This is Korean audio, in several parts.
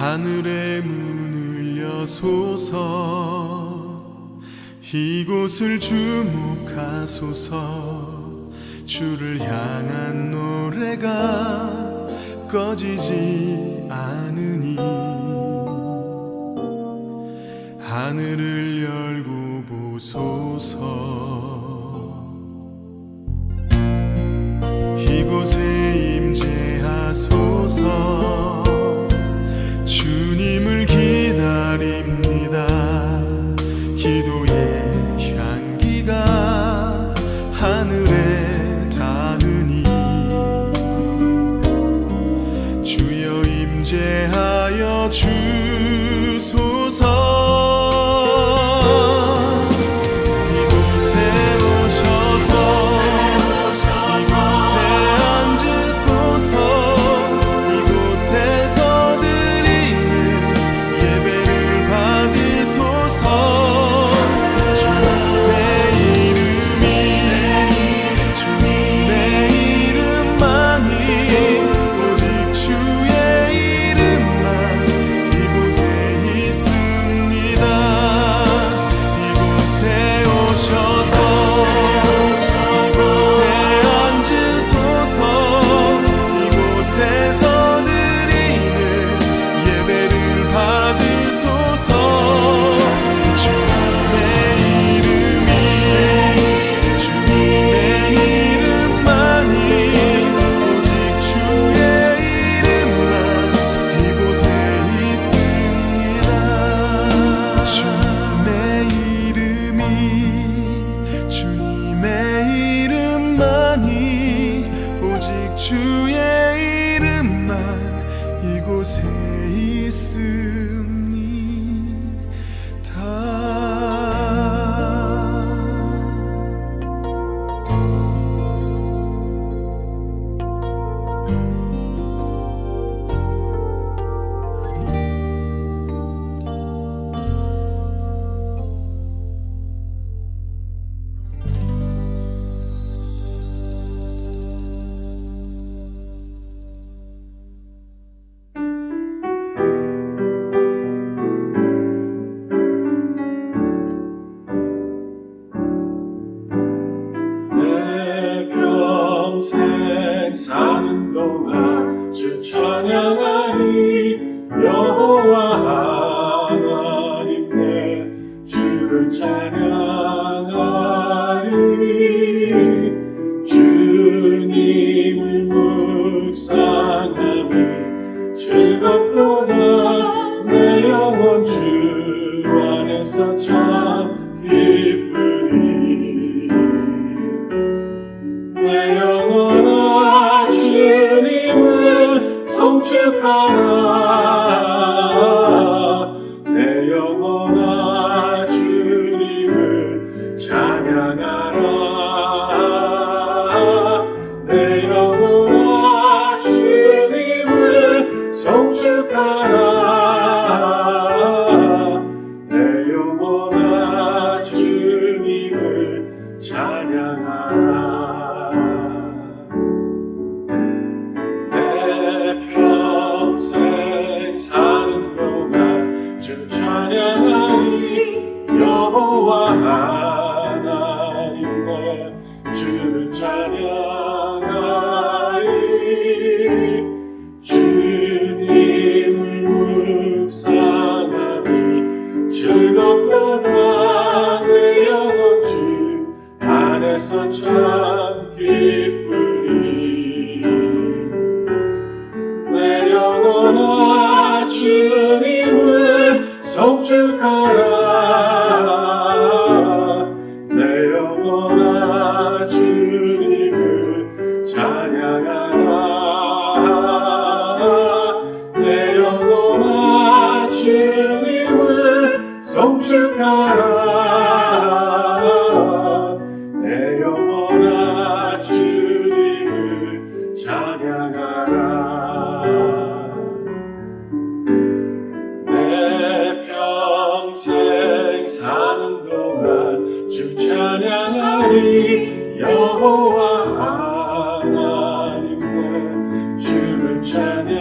하늘의 문을 여소서 이곳을 주목하소서 주를 향한 노래가 꺼지지 않으니 하늘을 열고 보소서 이곳에 임재하소서 주님을 기다립니다 기도의 향기가 하늘에 닿으니 주여 임재하여 주소서 주의 이름만 이곳에 평생 사는 동안 주 찬양하리 여호와 하나님 내 주를 찬양하리 주님을 묵상하니 즐겁도다 내 영혼 주 안에서 참 기쁘리 내 영혼아 주님을 송축하라 내 영혼아 주님을 찬양하라 내 영혼아 주님을 송축하라 내 영혼아 주님을 찬양하라 평생 사는 동안 주 찬양하리 여호와 하나님 내 주를 찬양하리 주님을 묵상하니 즐겁도다 내 영혼 주 안에서 참 기쁘리 내 영혼아 주님을 송축하라 내 영혼아 주님을 찬양하라 내 영혼아 주님을 송축하라 내 영혼아 주님을 찬양하라 평생 사는 동안 주 찬양하리 여호와 하나님 내 주를 찬양하리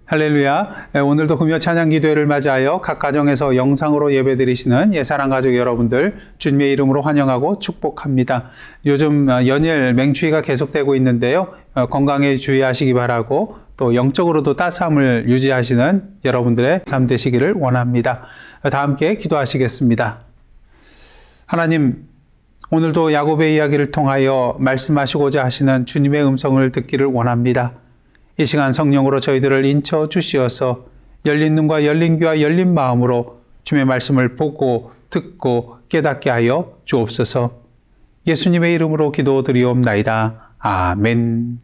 할렐루야. 오늘도 금요 찬양 기도회를 맞이하여 각 가정에서 영상으로 예배드리시는 예사랑 가족 여러분들 주님의 이름으로 환영하고 축복합니다. 요즘 연일 맹추위가 계속되고 있는데요. 건강에 주의하시기 바라고 또 영적으로도 따스함을 유지하시는 여러분들의 삶 되시기를 원합니다. 다 함께 기도하시겠습니다. 하나님, 오늘도 야곱의 이야기를 통하여 말씀하시고자 하시는 주님의 음성을 듣기를 원합니다. 이 시간 성령으로 저희들을 인쳐 주시어서 열린 눈과 열린 귀와 열린 마음으로 주님의 말씀을 보고 듣고 깨닫게 하여 주옵소서. 예수님의 이름으로 기도드리옵나이다. 아멘.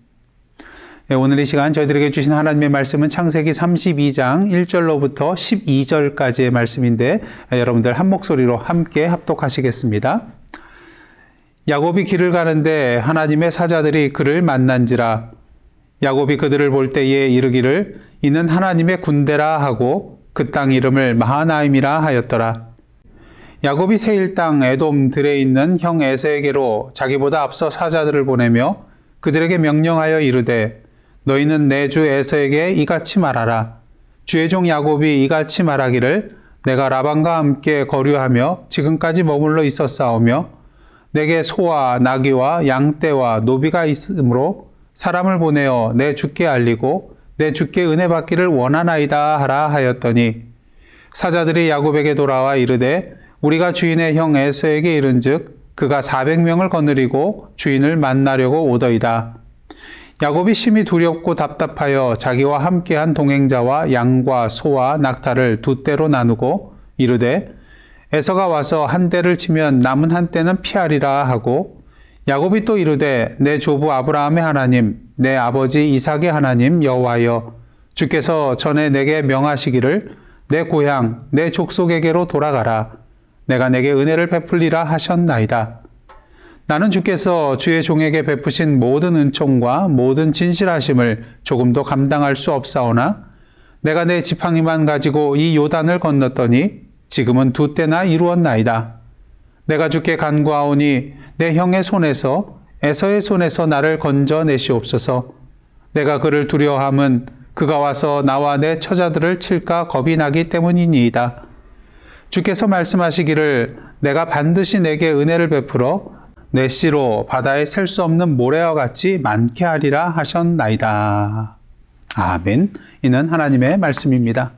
오늘 이 시간 저희들에게 주신 하나님의 말씀은 창세기 32장 1절로부터 12절까지의 말씀인데 여러분들 한 목소리로 함께 합독하시겠습니다. 야곱이 길을 가는데 하나님의 사자들이 그를 만난지라. 야곱이 그들을 볼 때에 이르기를 이는 하나님의 군대라 하고 그 땅 이름을 마하나임이라 하였더라. 야곱이 세일 땅 에돔 들에 있는 형 에서에게로 자기보다 앞서 사자들을 보내며 그들에게 명령하여 이르되 너희는 내 주 에서에게 이같이 말하라. 주의 종 야곱이 이같이 말하기를 내가 라반과 함께 거류하며 지금까지 머물러 있었사오며 내게 소와 나귀와 양떼와 노비가 있으므로 사람을 보내어 내 주께 알리고 내 주께 은혜 받기를 원하나이다 하라 하였더니 사자들이 야곱에게 돌아와 이르되 우리가 주인의 형 에서에게 이른즉 그가 400명을 거느리고 주인을 만나려고 오더이다. 야곱이 심히 두렵고 답답하여 자기와 함께한 동행자와 양과 소와 낙타를 두 떼로 나누고 이르되 에서가 와서 한 떼를 치면 남은 한 떼는 피하리라 하고 야곱이 또 이르되 내 조부 아브라함의 하나님 내 아버지 이삭의 하나님 여호와여 주께서 전에 내게 명하시기를 내 고향 내 족속에게로 돌아가라. 내가 내게 은혜를 베풀리라 하셨나이다. 나는 주께서 주의 종에게 베푸신 모든 은총과 모든 진실하심을 조금도 감당할 수 없사오나 내가 내 지팡이만 가지고 이 요단을 건넜더니 지금은 두 때나 이루었나이다. 내가 주께 간구하오니 내 형의 손에서 에서의 손에서 나를 건져내시옵소서. 내가 그를 두려워함은 그가 와서 나와 내 처자들을 칠까 겁이 나기 때문이니이다. 주께서 말씀하시기를 내가 반드시 내게 은혜를 베풀어 내 씨로 바다에 셀 수 없는 모래와 같이 많게 하리라 하셨나이다. 아멘. 이는 하나님의 말씀입니다.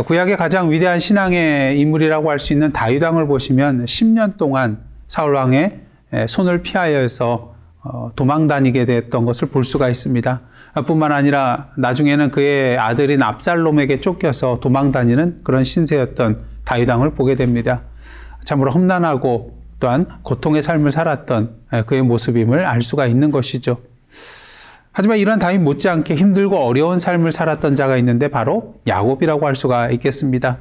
구약의 가장 위대한 신앙의 인물이라고 할 수 있는 다윗 왕을 보시면 10년 동안 사울 왕의 손을 피하여서 도망 다니게 됐던 것을 볼 수가 있습니다. 뿐만 아니라 나중에는 그의 아들인 압살롬에게 쫓겨서 도망 다니는 그런 신세였던 다윗 왕을 보게 됩니다. 참으로 험난하고 또한 고통의 삶을 살았던 그의 모습임을 알 수가 있는 것이죠. 하지만 이런 다윗 못지않게 힘들고 어려운 삶을 살았던 자가 있는데 바로 야곱이라고 할 수가 있겠습니다.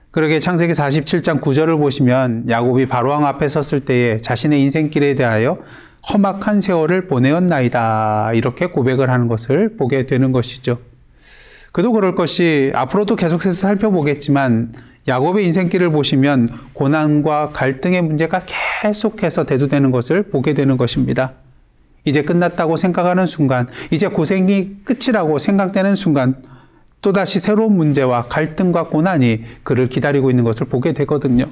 그러게 창세기 47장 9절을 보시면 야곱이 바로왕 앞에 섰을 때에 자신의 인생길에 대하여 험악한 세월을 보내었나이다 이렇게 고백을 하는 것을 보게 되는 것이죠. 그도 그럴 것이 앞으로도 계속해서 살펴보겠지만 야곱의 인생길을 보시면 고난과 갈등의 문제가 계속해서 대두되는 것을 보게 되는 것입니다. 이제 끝났다고 생각하는 순간, 이제 고생이 끝이라고 생각되는 순간 또다시 새로운 문제와 갈등과 고난이 그를 기다리고 있는 것을 보게 되거든요.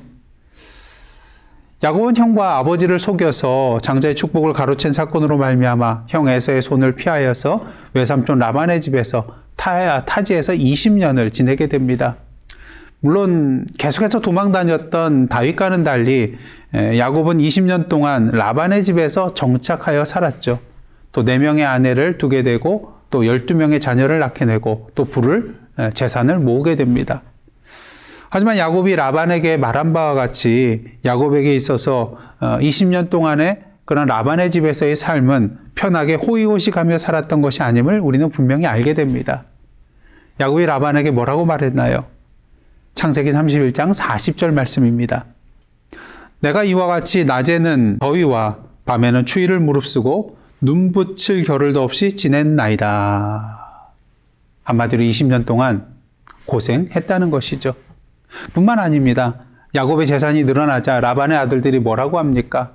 야곱은 형과 아버지를 속여서 장자의 축복을 가로챈 사건으로 말미암아 형 에서의 손을 피하여서 외삼촌 라반의 집에서 타지에서 20년을 지내게 됩니다. 물론 계속해서 도망 다녔던 다윗과는 달리 야곱은 20년 동안 라반의 집에서 정착하여 살았죠. 또 4명의 아내를 두게 되고 또 12명의 자녀를 낳게 되고 또 재산을 모으게 됩니다. 하지만 야곱이 라반에게 말한 바와 같이 야곱에게 있어서 20년 동안의 그런 라반의 집에서의 삶은 편하게 호의호식하며 살았던 것이 아님을 우리는 분명히 알게 됩니다. 야곱이 라반에게 뭐라고 말했나요? 창세기 31장 40절 말씀입니다. 내가 이와 같이 낮에는 더위와 밤에는 추위를 무릅쓰고 눈붙일 겨를도 없이 지냈나이다. 한마디로 20년 동안 고생했다는 것이죠. 뿐만 아닙니다. 야곱의 재산이 늘어나자 라반의 아들들이 뭐라고 합니까?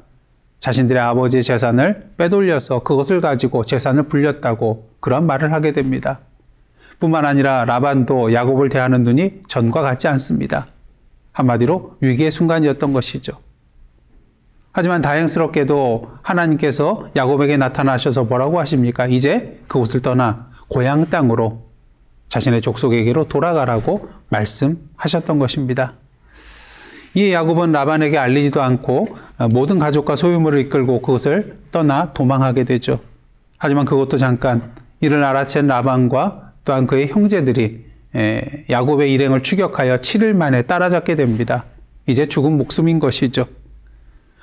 자신들의 아버지의 재산을 빼돌려서 그것을 가지고 재산을 불렸다고 그런 말을 하게 됩니다. 뿐만 아니라 라반도 야곱을 대하는 눈이 전과 같지 않습니다. 한마디로 위기의 순간이었던 것이죠. 하지만 다행스럽게도 하나님께서 야곱에게 나타나셔서 뭐라고 하십니까? 이제 그곳을 떠나 고향 땅으로 자신의 족속에게로 돌아가라고 말씀하셨던 것입니다. 이에 야곱은 라반에게 알리지도 않고 모든 가족과 소유물을 이끌고 그것을 떠나 도망하게 되죠. 하지만 그것도 잠깐 이를 알아챈 라반과 또한 그의 형제들이 야곱의 일행을 추격하여 7일 만에 따라잡게 됩니다. 이제 죽은 목숨인 것이죠.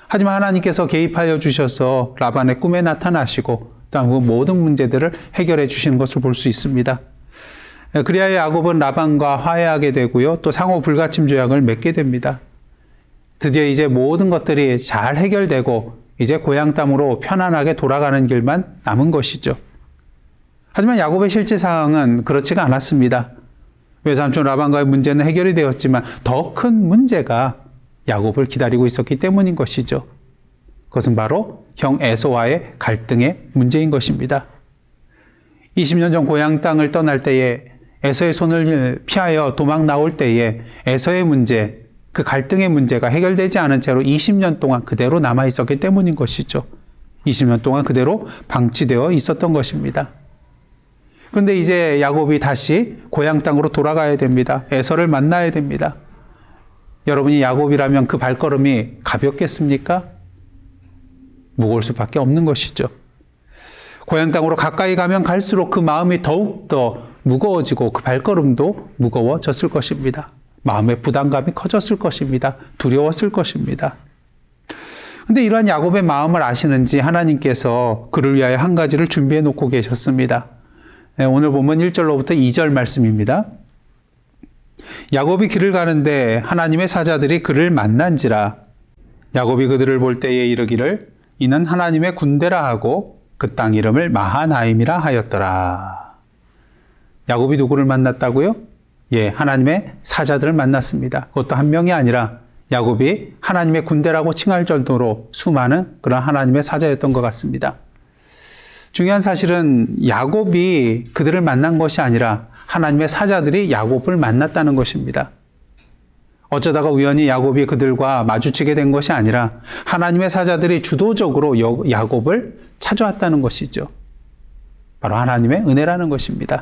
하지만 하나님께서 개입하여 주셔서 라반의 꿈에 나타나시고 또한 그 모든 문제들을 해결해 주시는 것을 볼 수 있습니다. 그리하여 야곱은 라반과 화해하게 되고요. 또 상호 불가침 조약을 맺게 됩니다. 드디어 이제 모든 것들이 잘 해결되고 이제 고향 땅으로 편안하게 돌아가는 길만 남은 것이죠. 하지만 야곱의 실제 상황은 그렇지가 않았습니다. 외삼촌 라반과의 문제는 해결이 되었지만 더 큰 문제가 야곱을 기다리고 있었기 때문인 것이죠. 그것은 바로 형 에서와의 갈등의 문제인 것입니다. 20년 전 고향 땅을 떠날 때에 에서의 손을 피하여 도망 나올 때에 에서의 문제, 그 갈등의 문제가 해결되지 않은 채로 20년 동안 그대로 남아 있었기 때문인 것이죠. 20년 동안 그대로 방치되어 있었던 것입니다. 그런데 이제 야곱이 다시 고향 땅으로 돌아가야 됩니다. 에서를 만나야 됩니다. 여러분이 야곱이라면 그 발걸음이 가볍겠습니까? 무거울 수밖에 없는 것이죠. 고향 땅으로 가까이 가면 갈수록 그 마음이 더욱더 무거워지고 그 발걸음도 무거워졌을 것입니다. 마음의 부담감이 커졌을 것입니다. 두려웠을 것입니다. 그런데 이러한 야곱의 마음을 아시는지 하나님께서 그를 위하여 한 가지를 준비해 놓고 계셨습니다. 오늘 보면 1절로부터 2절 말씀입니다. 야곱이 길을 가는데 하나님의 사자들이 그를 만난지라. 야곱이 그들을 볼 때에 이르기를 이는 하나님의 군대라 하고 그 땅 이름을 마하나임이라 하였더라. 야곱이 누구를 만났다고요? 예, 하나님의 사자들을 만났습니다. 그것도 한 명이 아니라 야곱이 하나님의 군대라고 칭할 정도로 수많은 그런 하나님의 사자였던 것 같습니다. 중요한 사실은 야곱이 그들을 만난 것이 아니라 하나님의 사자들이 야곱을 만났다는 것입니다. 어쩌다가 우연히 야곱이 그들과 마주치게 된 것이 아니라 하나님의 사자들이 주도적으로 야곱을 찾아왔다는 것이죠. 바로 하나님의 은혜라는 것입니다.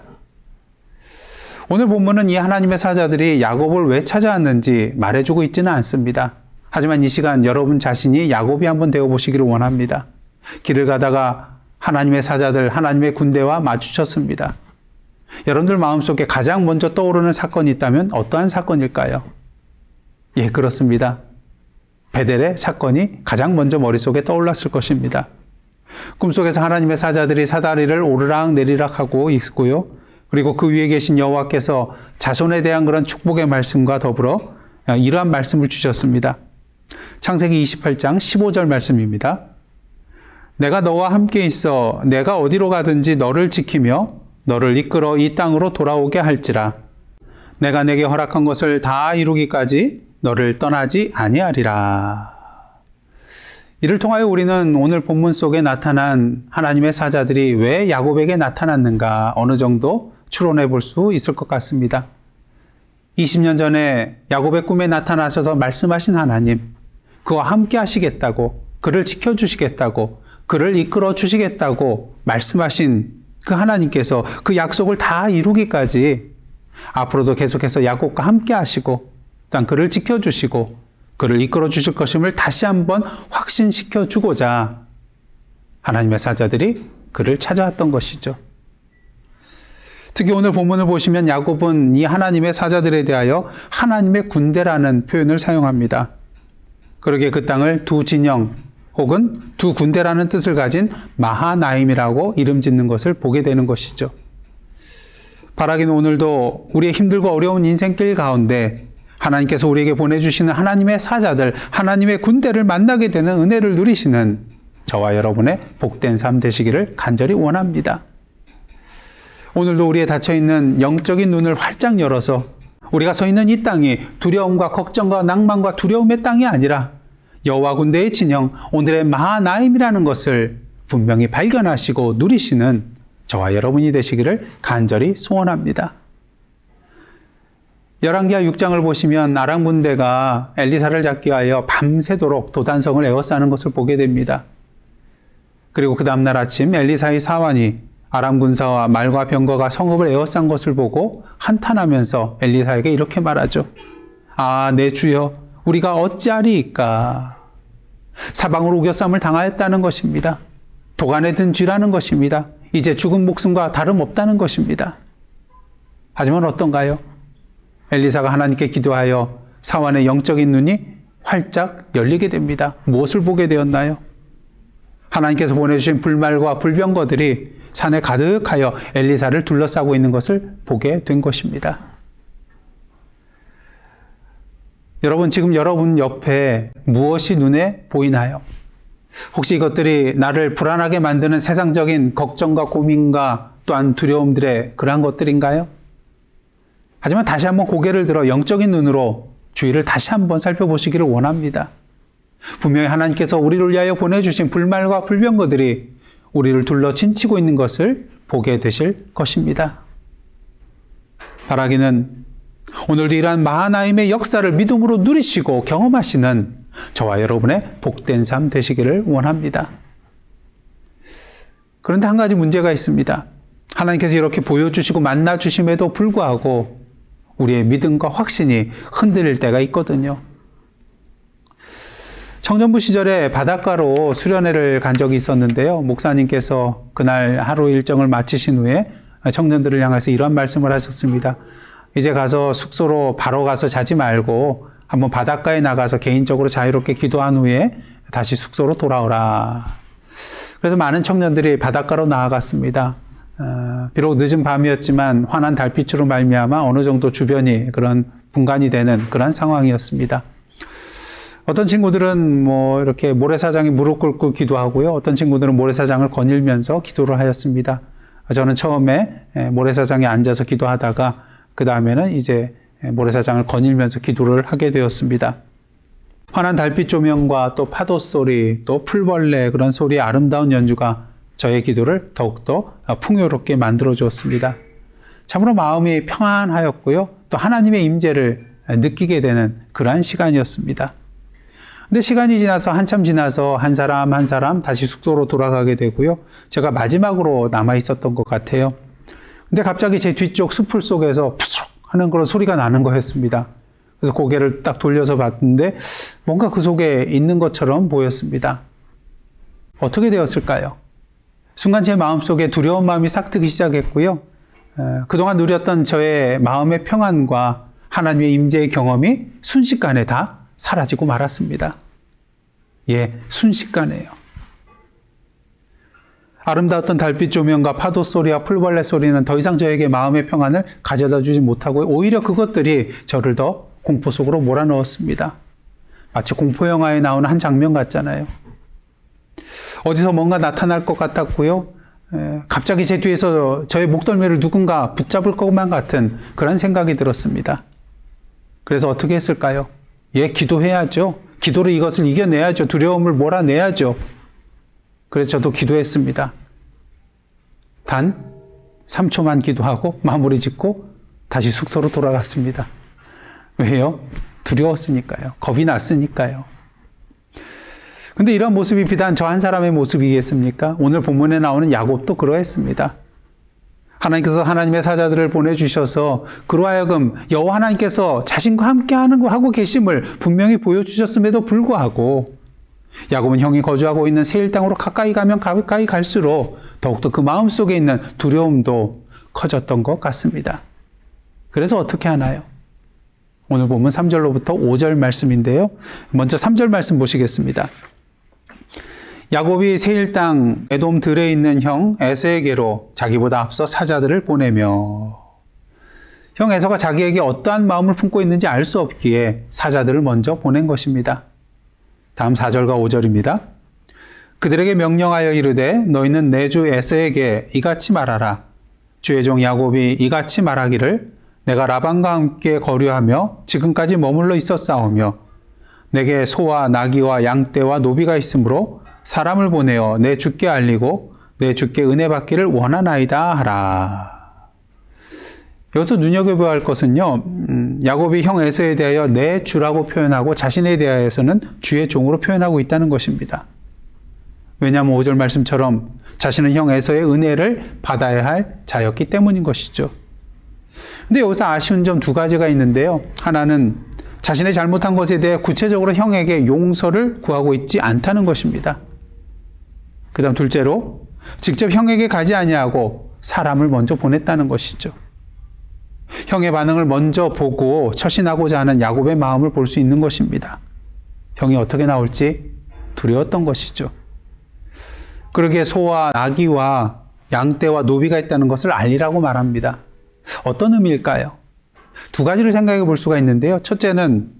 오늘 본문은 이 하나님의 사자들이 야곱을 왜 찾아왔는지 말해주고 있지는 않습니다. 하지만 이 시간 여러분 자신이 야곱이 한번 되어보시기를 원합니다. 길을 가다가 하나님의 사자들, 하나님의 군대와 마주쳤습니다. 여러분들 마음속에 가장 먼저 떠오르는 사건이 있다면 어떠한 사건일까요? 예, 그렇습니다. 베델의 사건이 가장 먼저 머릿속에 떠올랐을 것입니다. 꿈속에서 하나님의 사자들이 사다리를 오르락 내리락 하고 있고요. 그리고 그 위에 계신 여호와께서 자손에 대한 그런 축복의 말씀과 더불어 이러한 말씀을 주셨습니다. 창세기 28장 15절 말씀입니다. 내가 너와 함께 있어 내가 어디로 가든지 너를 지키며 너를 이끌어 이 땅으로 돌아오게 할지라. 내가 내게 허락한 것을 다 이루기까지 너를 떠나지 아니하리라. 이를 통하여 우리는 오늘 본문 속에 나타난 하나님의 사자들이 왜 야곱에게 나타났는가 어느 정도 추론해 볼 수 있을 것 같습니다. 20년 전에 야곱의 꿈에 나타나셔서 말씀하신 하나님, 그와 함께 하시겠다고, 그를 지켜주시겠다고, 그를 이끌어 주시겠다고 말씀하신 그 하나님께서 그 약속을 다 이루기까지 앞으로도 계속해서 야곱과 함께 하시고 또한 그를 지켜주시고 그를 이끌어 주실 것임을 다시 한번 확신시켜 주고자 하나님의 사자들이 그를 찾아왔던 것이죠. 특히 오늘 본문을 보시면 야곱은 이 하나님의 사자들에 대하여 하나님의 군대라는 표현을 사용합니다. 그러기에 그 땅을 두 진영 혹은 두 군대라는 뜻을 가진 마하나임이라고 이름 짓는 것을 보게 되는 것이죠. 바라기는 오늘도 우리의 힘들고 어려운 인생길 가운데 하나님께서 우리에게 보내주시는 하나님의 사자들, 하나님의 군대를 만나게 되는 은혜를 누리시는 저와 여러분의 복된 삶 되시기를 간절히 원합니다. 오늘도 우리의 닫혀있는 영적인 눈을 활짝 열어서 우리가 서 있는 이 땅이 두려움과 걱정과 낭만과 두려움의 땅이 아니라 여호와 군대의 진영, 오늘의 마하나임이라는 것을 분명히 발견하시고 누리시는 저와 여러분이 되시기를 간절히 소원합니다. 열왕기하 6장을 보시면 아람 군대가 엘리사를 잡기 위하여 밤새도록 도단성을 에워싸는 것을 보게 됩니다. 그리고 그 다음날 아침 엘리사의 사환이 아람 군사와 말과 병거가 성읍을 에워싼 것을 보고 한탄하면서 엘리사에게 이렇게 말하죠. 아, 내 주여, 우리가 어찌하리이까? 사방으로 우겨쌈을 당하였다는 것입니다. 도간에 든 쥐라는 것입니다. 이제 죽은 목숨과 다름없다는 것입니다. 하지만 어떤가요? 엘리사가 하나님께 기도하여 사환의 영적인 눈이 활짝 열리게 됩니다. 무엇을 보게 되었나요? 하나님께서 보내주신 불말과 불병거들이 산에 가득하여 엘리사를 둘러싸고 있는 것을 보게 된 것입니다. 여러분, 지금 여러분 옆에 무엇이 눈에 보이나요? 혹시 이것들이 나를 불안하게 만드는 세상적인 걱정과 고민과 또한 두려움들의 그러한 것들인가요? 하지만 다시 한번 고개를 들어 영적인 눈으로 주위를 다시 한번 살펴보시기를 원합니다. 분명히 하나님께서 우리를 위하여 보내주신 불말과 불병거들이 우리를 둘러 친치고 있는 것을 보게 되실 것입니다. 바라기는 오늘도 이러한 마하나임의 역사를 믿음으로 누리시고 경험하시는 저와 여러분의 복된 삶 되시기를 원합니다. 그런데 한 가지 문제가 있습니다. 하나님께서 이렇게 보여주시고 만나주심에도 불구하고 우리의 믿음과 확신이 흔들릴 때가 있거든요. 청년부 시절에 바닷가로 수련회를 간 적이 있었는데요. 목사님께서 그날 하루 일정을 마치신 후에 청년들을 향해서 이런 말씀을 하셨습니다. 이제 가서 숙소로 바로 가서 자지 말고 한번 바닷가에 나가서 개인적으로 자유롭게 기도한 후에 다시 숙소로 돌아오라. 그래서 많은 청년들이 바닷가로 나아갔습니다. 비록 늦은 밤이었지만 환한 달빛으로 말미암아 어느 정도 주변이 그런 분간이 되는 그런 상황이었습니다. 어떤 친구들은 이렇게 모래사장에 무릎 꿇고 기도하고요. 어떤 친구들은 모래사장을 거닐면서 기도를 하였습니다. 저는 처음에 모래사장에 앉아서 기도하다가 그 다음에는 이제 모래사장을 거닐면서 기도를 하게 되었습니다. 환한 달빛 조명과 또 파도 소리, 또 풀벌레 그런 소리의 아름다운 연주가 저의 기도를 더욱더 풍요롭게 만들어 주었습니다. 참으로 마음이 평안하였고요. 또 하나님의 임재를 느끼게 되는 그러한 시간이었습니다. 근데 시간이 지나서 한참 지나서 한 사람 한 사람 다시 숙소로 돌아가게 되고요. 제가 마지막으로 남아 있었던 것 같아요. 근데 갑자기 제 뒤쪽 수풀 속에서 푸스럭 하는 그런 소리가 나는 거였습니다. 그래서 고개를 딱 돌려서 봤는데 뭔가 그 속에 있는 것처럼 보였습니다. 어떻게 되었을까요? 순간 제 마음속에 두려운 마음이 싹 트기 시작했고요. 그동안 누렸던 저의 마음의 평안과 하나님의 임재의 경험이 순식간에 다 사라지고 말았습니다. 예, 순식간에요. 아름다웠던 달빛 조명과 파도 소리와 풀벌레 소리는 더 이상 저에게 마음의 평안을 가져다 주지 못하고 오히려 그것들이 저를 더 공포 속으로 몰아넣었습니다. 마치 공포 영화에 나오는 한 장면 같잖아요. 어디서 뭔가 나타날 것 같았고요. 갑자기 제 뒤에서 저의 목덜미를 누군가 붙잡을 것만 같은 그런 생각이 들었습니다. 그래서 어떻게 했을까요? 예, 기도해야죠. 기도로 이것을 이겨내야죠. 두려움을 몰아내야죠. 그래서 저도 기도했습니다. 단 3초만 기도하고 마무리 짓고 다시 숙소로 돌아갔습니다. 왜요? 두려웠으니까요. 겁이 났으니까요. 근데 이런 모습이 비단 저 한 사람의 모습이겠습니까? 오늘 본문에 나오는 야곱도 그러했습니다. 하나님께서 하나님의 사자들을 보내주셔서 그로 하여금 여호와 하나님께서 자신과 함께 하고 계심을 분명히 보여주셨음에도 불구하고 야곱은 형이 거주하고 있는 세일 땅으로 가까이 가면 가까이 갈수록 더욱더 그 마음속에 있는 두려움도 커졌던 것 같습니다. 그래서 어떻게 하나요? 오늘 보면 3절로부터 5절 말씀인데요. 먼저 3절 말씀 보시겠습니다. 야곱이 세일 땅 에돔 들에 있는 형 에서에게로 자기보다 앞서 사자들을 보내며 형 에서가 자기에게 어떠한 마음을 품고 있는지 알 수 없기에 사자들을 먼저 보낸 것입니다. 다음 4절과 5절입니다. 그들에게 명령하여 이르되 너희는 내 주 에서에게 이같이 말하라. 주의 종 야곱이 이같이 말하기를 내가 라반과 함께 거류하며 지금까지 머물러 있었사오며 내게 소와 나귀와 양떼와 노비가 있으므로 사람을 보내어 내 주께 알리고 내 주께 은혜 받기를 원하나이다 하라. 여기서 눈여겨봐야 할 것은요, 야곱이 형 에서에 대하여 내 주라고 표현하고 자신에 대하여서는 주의 종으로 표현하고 있다는 것입니다. 왜냐하면 5절 말씀처럼 자신은 형 에서의 은혜를 받아야 할 자였기 때문인 것이죠. 근데 여기서 아쉬운 점 두 가지가 있는데요. 하나는 자신의 잘못한 것에 대해 구체적으로 형에게 용서를 구하고 있지 않다는 것입니다. 그 다음 둘째로 직접 형에게 가지 아니하고 사람을 먼저 보냈다는 것이죠. 형의 반응을 먼저 보고 처신하고자 하는 야곱의 마음을 볼 수 있는 것입니다. 형이 어떻게 나올지 두려웠던 것이죠. 그러기에 소와 나귀와 양떼와 노비가 있다는 것을 알리라고 말합니다. 어떤 의미일까요? 두 가지를 생각해 볼 수가 있는데요. 첫째는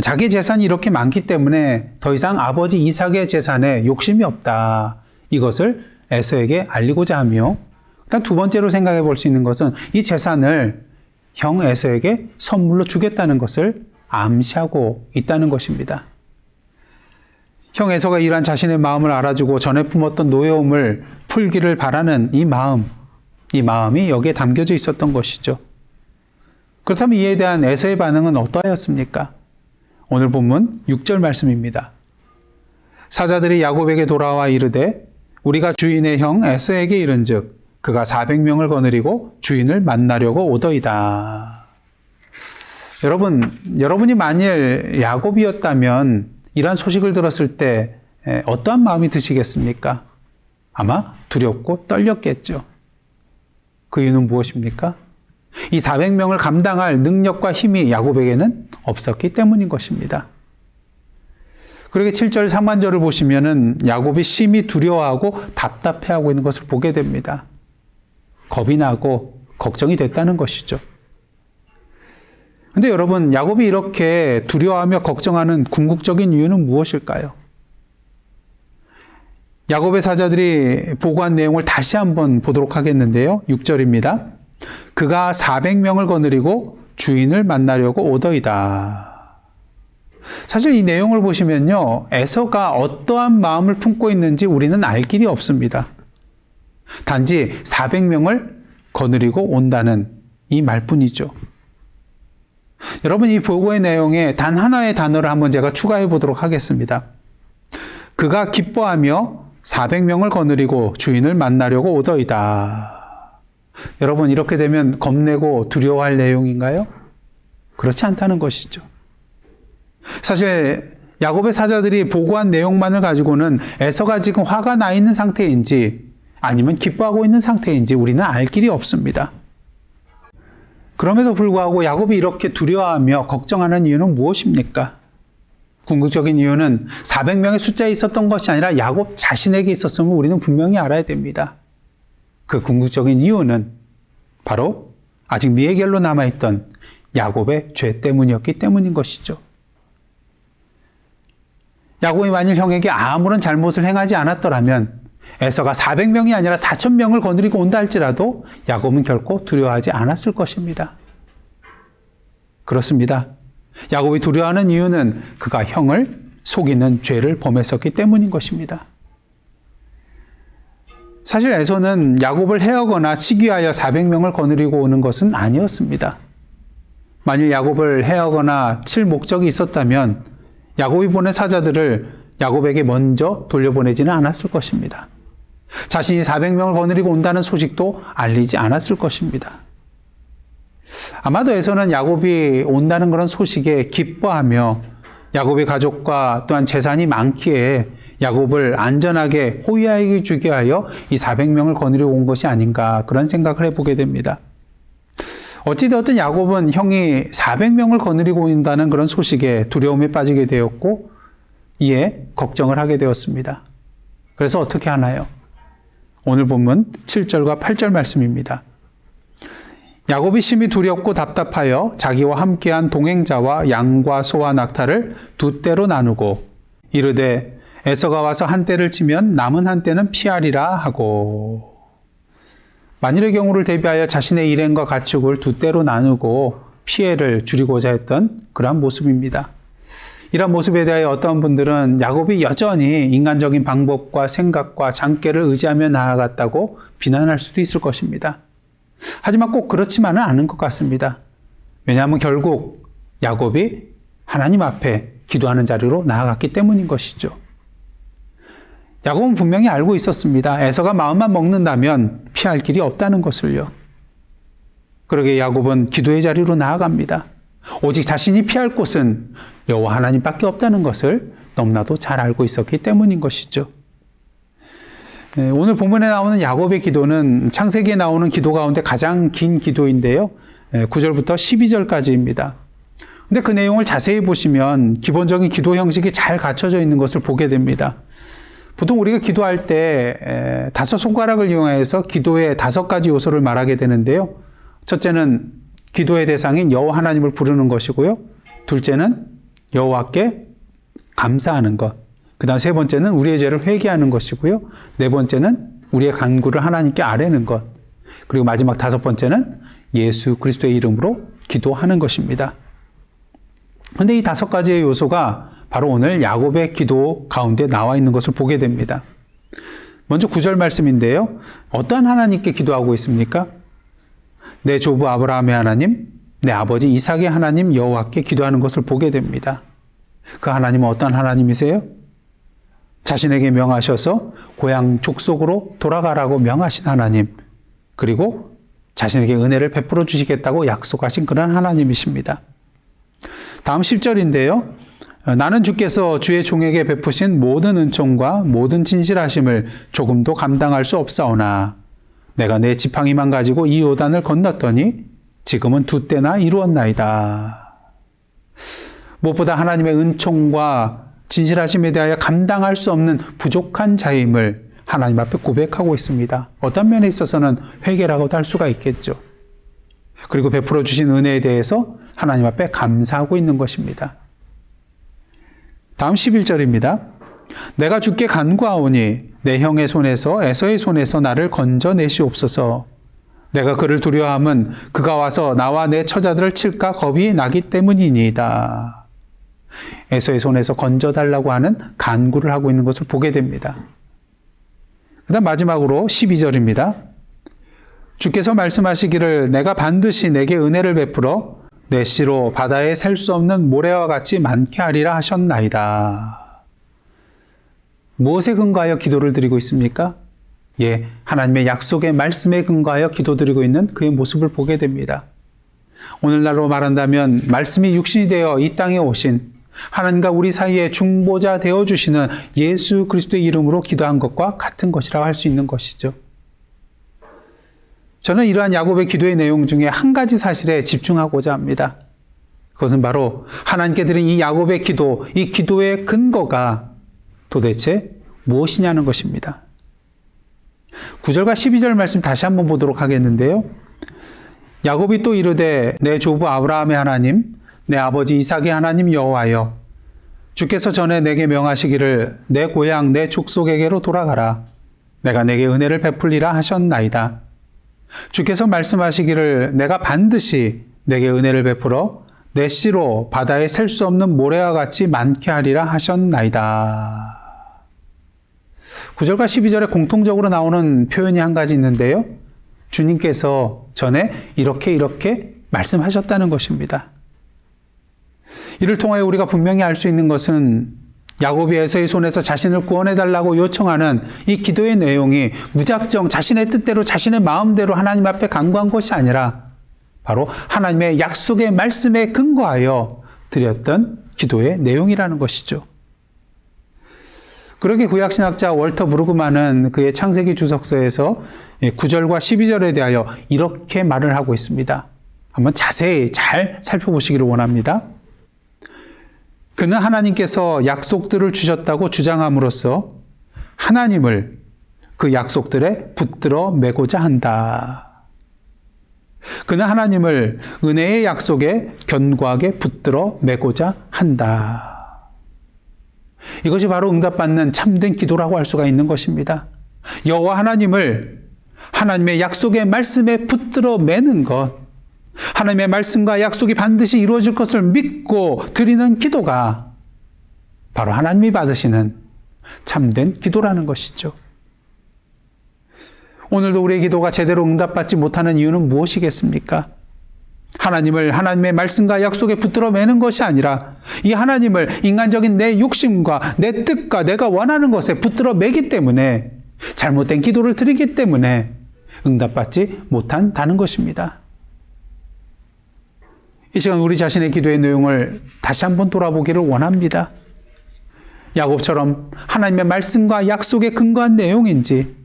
자기 재산이 이렇게 많기 때문에 더 이상 아버지 이삭의 재산에 욕심이 없다. 이것을 에서에게 알리고자 하며, 일단 두 번째로 생각해 볼 수 있는 것은 이 재산을 형 에서에게 선물로 주겠다는 것을 암시하고 있다는 것입니다. 형 에서가 이러한 자신의 마음을 알아주고 전에 품었던 노여움을 풀기를 바라는 이 마음이 여기에 담겨져 있었던 것이죠. 그렇다면 이에 대한 에서의 반응은 어떠하였습니까? 오늘 본문 6절 말씀입니다. 사자들이 야곱에게 돌아와 이르되 우리가 주인의 형 에서에게 이른즉 그가 400명을 거느리고 주인을 만나려고 오더이다. 여러분이 만일 야곱이었다면 이러한 소식을 들었을 때 어떠한 마음이 드시겠습니까? 아마 두렵고 떨렸겠죠. 그 이유는 무엇입니까? 이 400명을 감당할 능력과 힘이 야곱에게는 없었기 때문인 것입니다. 그러게 7절 상반절을 보시면은 야곱이 심히 두려워하고 답답해하고 있는 것을 보게 됩니다. 겁이 나고 걱정이 됐다는 것이죠. 근데 여러분, 야곱이 이렇게 두려워하며 걱정하는 궁극적인 이유는 무엇일까요? 야곱의 사자들이 보고한 내용을 다시 한번 보도록 하겠는데요. 6절입니다. 그가 400명을 거느리고 주인을 만나려고 오더이다. 사실 이 내용을 보시면요, 에서가 어떠한 마음을 품고 있는지 우리는 알 길이 없습니다. 단지 400명을 거느리고 온다는 이 말뿐이죠. 여러분, 이 보고의 내용에 단 하나의 단어를 한번 제가 추가해 보도록 하겠습니다. 그가 기뻐하며 400명을 거느리고 주인을 만나려고 오더이다. 여러분, 이렇게 되면 겁내고 두려워할 내용인가요? 그렇지 않다는 것이죠. 사실 야곱의 사자들이 보고한 내용만을 가지고는 에서가 지금 화가 나 있는 상태인지 아니면 기뻐하고 있는 상태인지 우리는 알 길이 없습니다. 그럼에도 불구하고 야곱이 이렇게 두려워하며 걱정하는 이유는 무엇입니까? 궁극적인 이유는 400명의 숫자에 있었던 것이 아니라 야곱 자신에게 있었음을 우리는 분명히 알아야 됩니다. 그 궁극적인 이유는 바로 아직 미해결로 남아있던 야곱의 죄 때문이었기 때문인 것이죠. 야곱이 만일 형에게 아무런 잘못을 행하지 않았더라면 에서가 400명이 아니라 4,000명을 거느리고 온다 할지라도 야곱은 결코 두려워하지 않았을 것입니다. 그렇습니다. 야곱이 두려워하는 이유는 그가 형을 속이는 죄를 범했었기 때문인 것입니다. 사실 에서는 야곱을 해하거나 치기하여 400명을 거느리고 오는 것은 아니었습니다. 만일 야곱을 해하거나 칠 목적이 있었다면 야곱이 보낸 사자들을 야곱에게 먼저 돌려보내지는 않았을 것입니다. 자신이 400명을 거느리고 온다는 소식도 알리지 않았을 것입니다. 아마도 에서는 야곱이 온다는 그런 소식에 기뻐하며 야곱의 가족과 또한 재산이 많기에 야곱을 안전하게 호위하게 주게 하여 이 400명을 거느리고 온 것이 아닌가 그런 생각을 해보게 됩니다. 어찌되었든 야곱은 형이 400명을 거느리고 온다는 그런 소식에 두려움에 빠지게 되었고 이에 걱정을 하게 되었습니다. 그래서 어떻게 하나요? 오늘 본문 7절과 8절 말씀입니다. 야곱이 심히 두렵고 답답하여 자기와 함께한 동행자와 양과 소와 낙타를 두 떼로 나누고 이르되 에서가 와서 한 떼를 치면 남은 한 떼는 피하리라 하고, 만일의 경우를 대비하여 자신의 일행과 가축을 두 떼로 나누고 피해를 줄이고자 했던 그러한 모습입니다. 이런 모습에 대하여 어떤 분들은 야곱이 여전히 인간적인 방법과 생각과 장깨를 의지하며 나아갔다고 비난할 수도 있을 것입니다. 하지만 꼭 그렇지만은 않은 것 같습니다. 왜냐하면 결국 야곱이 하나님 앞에 기도하는 자리로 나아갔기 때문인 것이죠. 야곱은 분명히 알고 있었습니다. 에서가 마음만 먹는다면 피할 길이 없다는 것을요. 그러게 야곱은 기도의 자리로 나아갑니다. 오직 자신이 피할 곳은 여호와 하나님밖에 없다는 것을 너무나도 잘 알고 있었기 때문인 것이죠. 오늘 본문에 나오는 야곱의 기도는 창세기에 나오는 기도 가운데 가장 긴 기도인데요. 9절부터 12절까지입니다. 근데 그 내용을 자세히 보시면 기본적인 기도 형식이 잘 갖춰져 있는 것을 보게 됩니다. 보통 우리가 기도할 때 5손가락을 이용해서 기도의 5가지 요소를 말하게 되는데요. 첫째는 기도의 대상인 여호와 하나님을 부르는 것이고요. 둘째는 여호와께 감사하는 것. 그 다음 세 번째는 우리의 죄를 회개하는 것이고요. 네 번째는 우리의 간구를 하나님께 아뢰는 것. 그리고 마지막 5번째는 예수 그리스도의 이름으로 기도하는 것입니다. 그런데 이 5가지의 요소가 바로 오늘 야곱의 기도 가운데 나와 있는 것을 보게 됩니다. 먼저 9절 말씀인데요. 어떠한 하나님께 기도하고 있습니까? 내 조부 아브라함의 하나님, 내 아버지 이삭의 하나님 여호와께 기도하는 것을 보게 됩니다. 그 하나님은 어떤 하나님이세요? 자신에게 명하셔서 고향 족속으로 돌아가라고 명하신 하나님, 그리고 자신에게 은혜를 베풀어 주시겠다고 약속하신 그런 하나님이십니다. 다음 10절인데요. 나는 주께서 주의 종에게 베푸신 모든 은총과 모든 진실하심을 조금도 감당할 수 없사오나 내가 내 지팡이만 가지고 이 요단을 건넜더니 지금은 2때나 이루었나이다. 무엇보다 하나님의 은총과 진실하심에 대하여 감당할 수 없는 부족한 자임을 하나님 앞에 고백하고 있습니다. 어떤 면에 있어서는 회개라고도 할 수가 있겠죠. 그리고 베풀어 주신 은혜에 대해서 하나님 앞에 감사하고 있는 것입니다. 다음 11절입니다. 내가 주께 간구하오니 내 형의 손에서 에서의 손에서 나를 건져내시옵소서. 내가 그를 두려워함은 그가 와서 나와 내 처자들을 칠까 겁이 나기 때문이니이다. 에서의 손에서 건져달라고 하는 간구를 하고 있는 것을 보게 됩니다. 그 다음 마지막으로 12절입니다. 주께서 말씀하시기를 내가 반드시 내게 은혜를 베풀어 내 씨로 바다에 셀 수 없는 모래와 같이 많게 하리라 하셨나이다. 무엇에 근거하여 기도를 드리고 있습니까? 하나님의 약속의 말씀에 근거하여 기도드리고 있는 그의 모습을 보게 됩니다. 오늘날로 말한다면 말씀이 육신이 되어 이 땅에 오신 하나님과 우리 사이에 중보자 되어주시는 예수 그리스도의 이름으로 기도한 것과 같은 것이라고 할 수 있는 것이죠. 저는 이러한 야곱의 기도의 내용 중에 한 가지 사실에 집중하고자 합니다. 그것은 바로 하나님께 드린 이 야곱의 기도, 이 기도의 근거가 도대체 무엇이냐는 것입니다. 9절과 12절 말씀 다시 한번 보도록 하겠는데요. 야곱이 또 이르되 내 조부 아브라함의 하나님, 내 아버지 이삭의 하나님 여호와여, 주께서 전에 내게 명하시기를 내 고향 내 족속에게로 돌아가라. 내가 내게 은혜를 베풀리라 하셨나이다. 주께서 말씀하시기를 내가 반드시 내게 은혜를 베풀어 내 씨로 바다에 셀 수 없는 모래와 같이 많게 하리라 하셨나이다. 9절과 12절에 공통적으로 나오는 표현이 한 가지 있는데요. 주님께서 전에 이렇게 말씀하셨다는 것입니다. 이를 통하여 우리가 분명히 알 수 있는 것은 야곱이 에서의 손에서 자신을 구원해달라고 요청하는 이 기도의 내용이 무작정 자신의 뜻대로 자신의 마음대로 하나님 앞에 간구한 것이 아니라 바로 하나님의 약속의 말씀에 근거하여 드렸던 기도의 내용이라는 것이죠. 그렇게 구약신학자 월터 브루그만은 그의 창세기 주석서에서 9절과 12절에 대하여 이렇게 말을 하고 있습니다. 한번 자세히 잘 살펴보시기를 원합니다. 그는 하나님께서 약속들을 주셨다고 주장함으로써 하나님을 그 약속들에 붙들어 매고자 한다. 그는 하나님을 은혜의 약속에 견고하게 붙들어 매고자 한다. 이것이 바로 응답받는 참된 기도라고 할 수가 있는 것입니다. 여호와 하나님을 하나님의 약속의 말씀에 붙들어 매는 것, 하나님의 말씀과 약속이 반드시 이루어질 것을 믿고 드리는 기도가 바로 하나님이 받으시는 참된 기도라는 것이죠. 오늘도 우리의 기도가 제대로 응답받지 못하는 이유는 무엇이겠습니까? 하나님의 말씀과 약속에 붙들어 매는 것이 아니라 이 하나님을 인간적인 내 욕심과 내 뜻과 내가 원하는 것에 붙들어 매기 때문에, 잘못된 기도를 드리기 때문에 응답받지 못한다는 것입니다. 이 시간 우리 자신의 기도의 내용을 다시 한번 돌아보기를 원합니다. 야곱처럼 하나님의 말씀과 약속에 근거한 내용인지,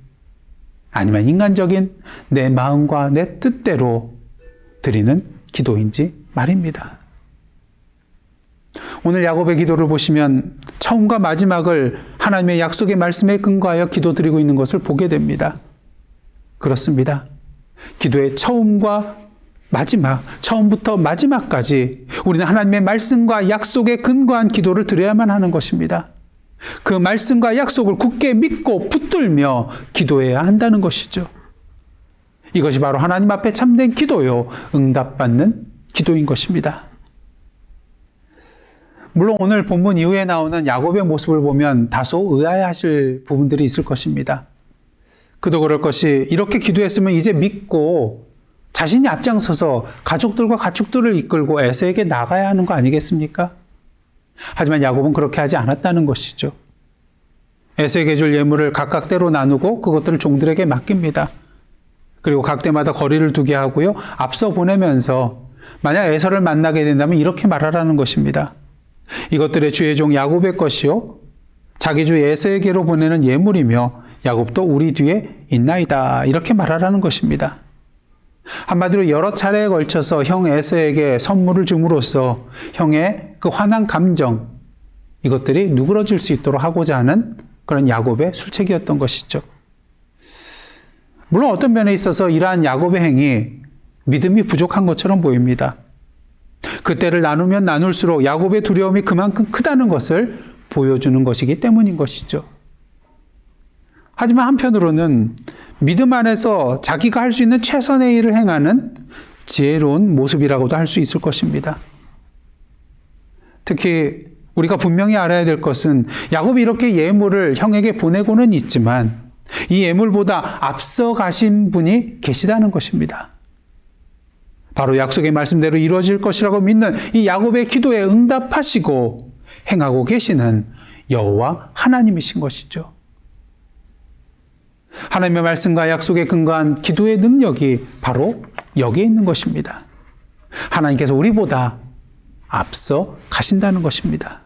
아니면 인간적인 내 마음과 내 뜻대로 드리는 기도인지 말입니다. 오늘 야곱의 기도를 보시면 처음과 마지막을 하나님의 약속의 말씀에 근거하여 기도드리고 있는 것을 보게 됩니다. 그렇습니다. 기도의 처음과 마지막, 처음부터 마지막까지 우리는 하나님의 말씀과 약속에 근거한 기도를 드려야만 하는 것입니다. 그 말씀과 약속을 굳게 믿고 붙들며 기도해야 한다는 것이죠. 이것이 바로 하나님 앞에 참된 기도요, 응답받는 기도인 것입니다. 물론 오늘 본문 이후에 나오는 야곱의 모습을 보면 다소 의아해하실 부분들이 있을 것입니다. 그도 그럴 것이, 이렇게 기도했으면 이제 믿고 자신이 앞장서서 가족들과 가축들을 이끌고 에서에게 나가야 하는 거 아니겠습니까? 하지만 야곱은 그렇게 하지 않았다는 것이죠. 에서에게 줄 예물을 각각 때로 나누고 그것들을 종들에게 맡깁니다. 그리고 각 때마다 거리를 두게 하고요, 앞서 보내면서 만약 에서를 만나게 된다면 이렇게 말하라는 것입니다. 이것들의 주의 종 야곱의 것이요, 자기 주 에서에게로 보내는 예물이며 야곱도 우리 뒤에 있나이다, 이렇게 말하라는 것입니다. 한마디로 여러 차례에 걸쳐서 형 에서에게 선물을 줌으로써 형의 그 화난 감정, 이것들이 누그러질 수 있도록 하고자 하는 그런 야곱의 술책이었던 것이죠. 물론 어떤 면에 있어서 이러한 야곱의 행위, 믿음이 부족한 것처럼 보입니다. 그때를 나누면 나눌수록 야곱의 두려움이 그만큼 크다는 것을 보여주는 것이기 때문인 것이죠. 하지만 한편으로는 믿음 안에서 자기가 할 수 있는 최선의 일을 행하는 지혜로운 모습이라고도 할 수 있을 것입니다. 특히 우리가 분명히 알아야 될 것은, 야곱이 이렇게 예물을 형에게 보내고는 있지만 이 예물보다 앞서 가신 분이 계시다는 것입니다. 바로 약속의 말씀대로 이루어질 것이라고 믿는 이 야곱의 기도에 응답하시고 행하고 계시는 여호와 하나님이신 것이죠. 하나님의 말씀과 약속에 근거한 기도의 능력이 바로 여기에 있는 것입니다. 하나님께서 우리보다 앞서 가신다는 것입니다.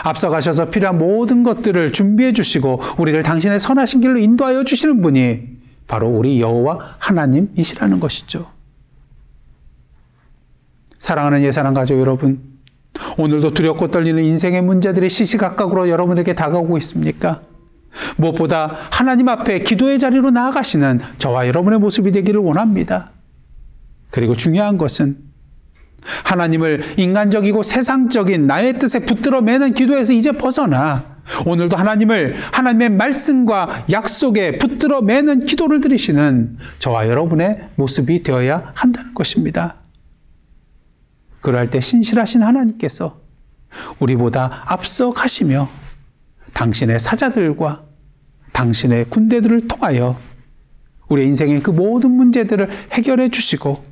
앞서 가셔서 필요한 모든 것들을 준비해 주시고 우리를 당신의 선하신 길로 인도하여 주시는 분이 바로 우리 여호와 하나님이시라는 것이죠. 사랑하는 예사랑 가족 여러분, 오늘도 두렵고 떨리는 인생의 문제들이 시시각각으로 여러분에게 다가오고 있습니까? 무엇보다 하나님 앞에 기도의 자리로 나아가시는 저와 여러분의 모습이 되기를 원합니다. 그리고 중요한 것은 하나님을 인간적이고 세상적인 나의 뜻에 붙들어 매는 기도에서 이제 벗어나 오늘도 하나님의 말씀과 약속에 붙들어 매는 기도를 드리시는 저와 여러분의 모습이 되어야 한다는 것입니다. 그럴 때 신실하신 하나님께서 우리보다 앞서 가시며 당신의 사자들과 당신의 군대들을 통하여 우리 인생의 그 모든 문제들을 해결해 주시고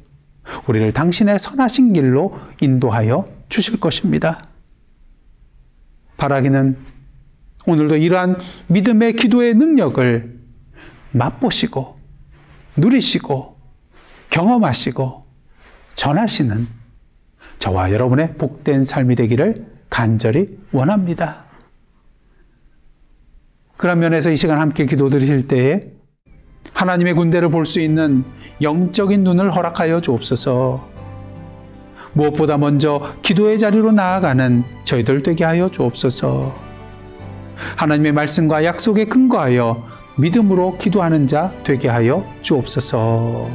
우리를 당신의 선하신 길로 인도하여 주실 것입니다. 바라기는 오늘도 이러한 믿음의 기도의 능력을 맛보시고 누리시고 경험하시고 전하시는 저와 여러분의 복된 삶이 되기를 간절히 원합니다. 그런 면에서 이 시간 함께 기도드리실 때에 하나님의 군대를 볼 수 있는 영적인 눈을 허락하여 주옵소서. 무엇보다 먼저 기도의 자리로 나아가는 저희들 되게 하여 주옵소서. 하나님의 말씀과 약속에 근거하여 믿음으로 기도하는 자 되게 하여 주옵소서.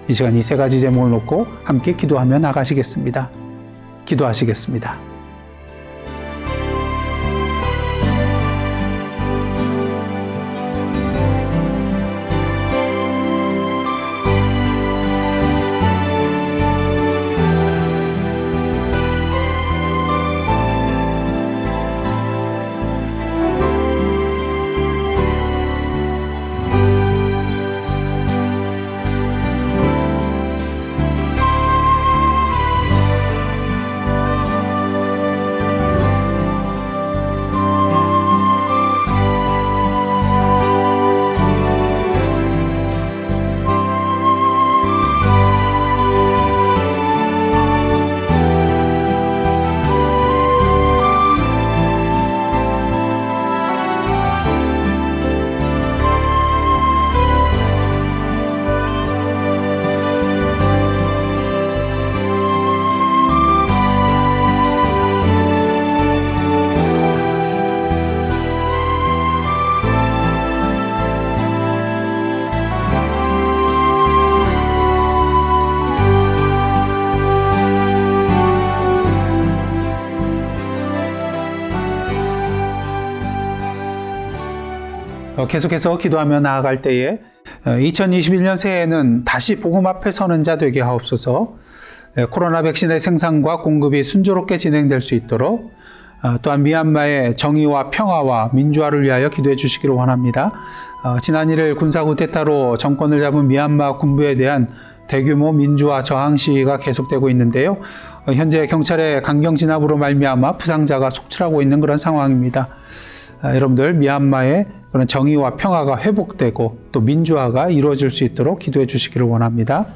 이 시간 이 세 가지 제목을 놓고 함께 기도하며 나가시겠습니다. 기도하시겠습니다. 계속해서 기도하며 나아갈 때에 2021년 새해에는 다시 복음 앞에 서는 자 되게 하옵소서. 코로나 백신의 생산과 공급이 순조롭게 진행될 수 있도록 또한 미얀마의 정의와 평화와 민주화를 위하여 기도해 주시기를 원합니다. 지난 1일 군사 쿠데타로 정권을 잡은 미얀마 군부에 대한 대규모 민주화 저항 시위가 계속되고 있는데요. 현재 경찰의 강경 진압으로 말미암아 부상자가 속출하고 있는 그런 상황입니다. 여러분들 미얀마의 그런 정의와 평화가 회복되고 또 민주화가 이루어질 수 있도록 기도해 주시기를 원합니다.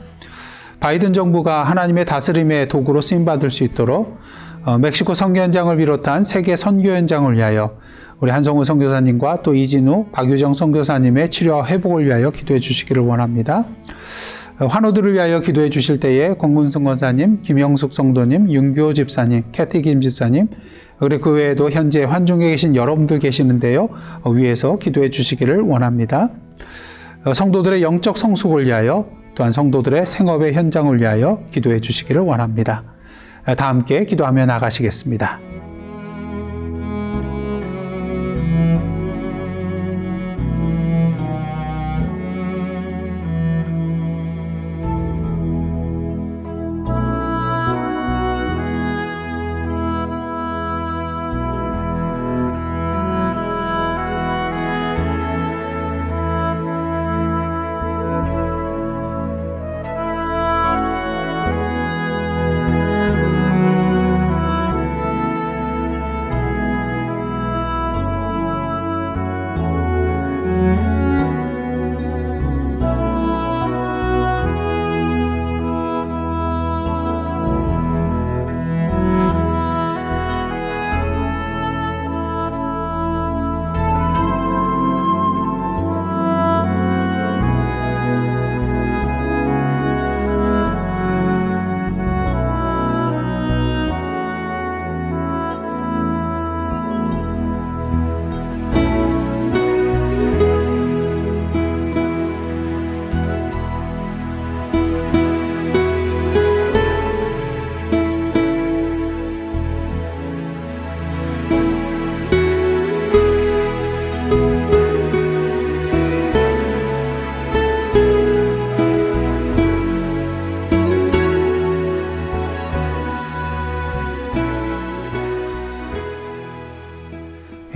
바이든 정부가 하나님의 다스림의 도구로 쓰임받을 수 있도록 멕시코 선교 현장을 비롯한 세계 선교 현장을 위하여 우리 한성우 선교사님과 또 이진우, 박유정 선교사님의 치료와 회복을 위하여 기도해 주시기를 원합니다. 환우들을 위하여 기도해 주실 때에 권군승 권사님, 김영숙 성도님, 윤규호 집사님, 캐티 김 집사님, 그리고 그 외에도 현재 환중에 계신 여러분들 계시는데요. 위에서 기도해 주시기를 원합니다. 성도들의 영적 성숙을 위하여 또한 성도들의 생업의 현장을 위하여 기도해 주시기를 원합니다. 다 함께 기도하며 나가시겠습니다.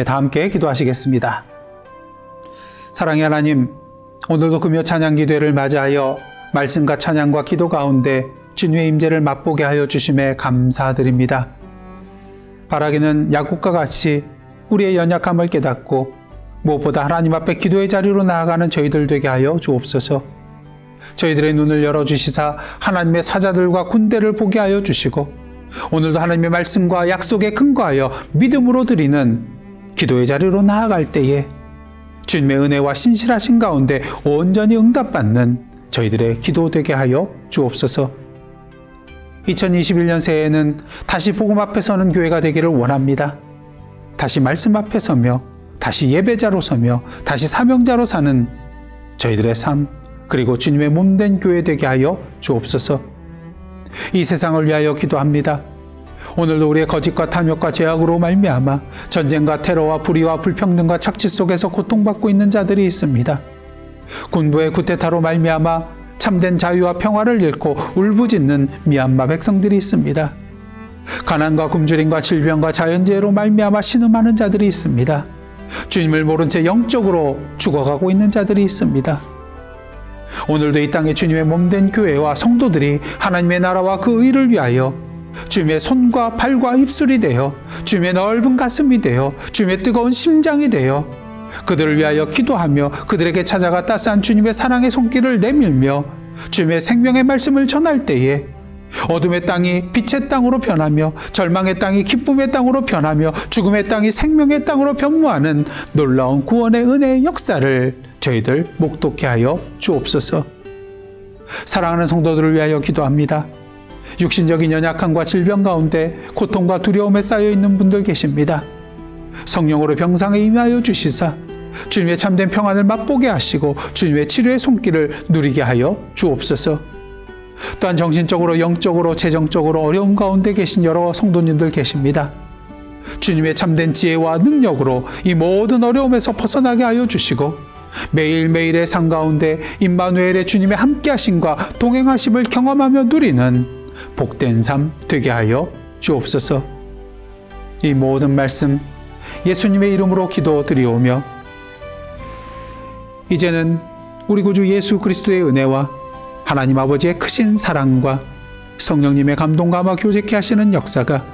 다 함께 기도하시겠습니다. 사랑의 하나님, 오늘도 금요 찬양 기도회를 맞이하여 말씀과 찬양과 기도 가운데 주님의 임재를 맛보게 하여 주심에 감사드립니다. 바라기는 야곱과 같이 우리의 연약함을 깨닫고 무엇보다 하나님 앞에 기도의 자리로 나아가는 저희들 되게 하여 주옵소서. 저희들의 눈을 열어주시사 하나님의 사자들과 군대를 보게 하여 주시고 오늘도 하나님의 말씀과 약속에 근거하여 믿음으로 드리는 기도의 자리로 나아갈 때에 주님의 은혜와 신실하신 가운데 온전히 응답받는 저희들의 기도 되게 하여 주옵소서. 2021년 새해에는 다시 복음 앞에 서는 교회가 되기를 원합니다. 다시 말씀 앞에 서며 다시 예배자로 서며 다시 사명자로 사는 저희들의 삶, 그리고 주님의 몸된 교회 되게 하여 주옵소서. 이 세상을 위하여 기도합니다. 오늘도 우리의 거짓과 탐욕과 죄악으로 말미암아 전쟁과 테러와 불의와 불평등과 착취 속에서 고통받고 있는 자들이 있습니다. 군부의 쿠데타로 말미암아 참된 자유와 평화를 잃고 울부짖는 미얀마 백성들이 있습니다. 가난과 굶주림과 질병과 자연재해로 말미암아 신음하는 자들이 있습니다. 주님을 모른 채 영적으로 죽어가고 있는 자들이 있습니다. 오늘도 이 땅에 주님의 몸된 교회와 성도들이 하나님의 나라와 그 의를 위하여 주님의 손과 발과 입술이 되어 주님의 넓은 가슴이 되어 주님의 뜨거운 심장이 되어 그들을 위하여 기도하며 그들에게 찾아가 따스한 주님의 사랑의 손길을 내밀며 주님의 생명의 말씀을 전할 때에 어둠의 땅이 빛의 땅으로 변하며 절망의 땅이 기쁨의 땅으로 변하며 죽음의 땅이 생명의 땅으로 변모하는 놀라운 구원의 은혜의 역사를 저희들 목도케 하여 주옵소서. 사랑하는 성도들을 위하여 기도합니다. 육신적인 연약함과 질병 가운데 고통과 두려움에 쌓여있는 분들 계십니다. 성령으로 병상에 임하여 주시사 주님의 참된 평안을 맛보게 하시고 주님의 치료의 손길을 누리게 하여 주옵소서. 또한 정신적으로 영적으로 재정적으로 어려움 가운데 계신 여러 성도님들 계십니다. 주님의 참된 지혜와 능력으로 이 모든 어려움에서 벗어나게 하여 주시고 매일매일의 삶 가운데 임마누엘의 주님의 함께하심과 동행하심을 경험하며 누리는 복된 삶 되게 하여 주옵소서. 이 모든 말씀 예수님의 이름으로 기도드리오며 이제는 우리 구주 예수 그리스도의 은혜와 하나님 아버지의 크신 사랑과 성령님의 감동과 교제케 하시는 역사가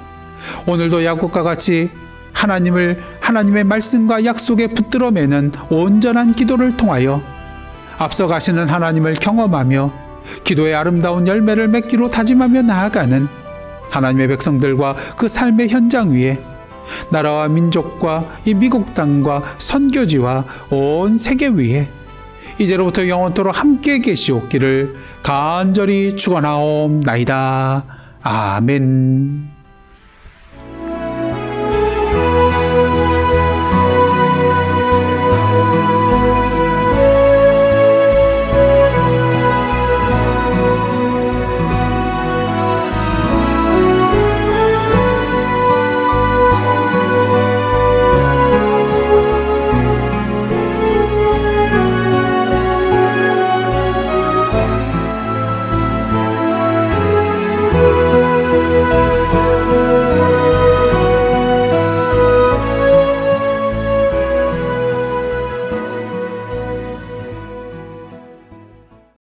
오늘도 야곱과 같이 하나님의 말씀과 약속에 붙들어 매는 온전한 기도를 통하여 앞서가시는 하나님을 경험하며 기도의 아름다운 열매를 맺기로 다짐하며 나아가는 하나님의 백성들과 그 삶의 현장 위에 나라와 민족과 이 미국 땅과 선교지와 온 세계 위에 이제로부터 영원토록 함께 계시옵기를 간절히 축원하옵나이다. 아멘.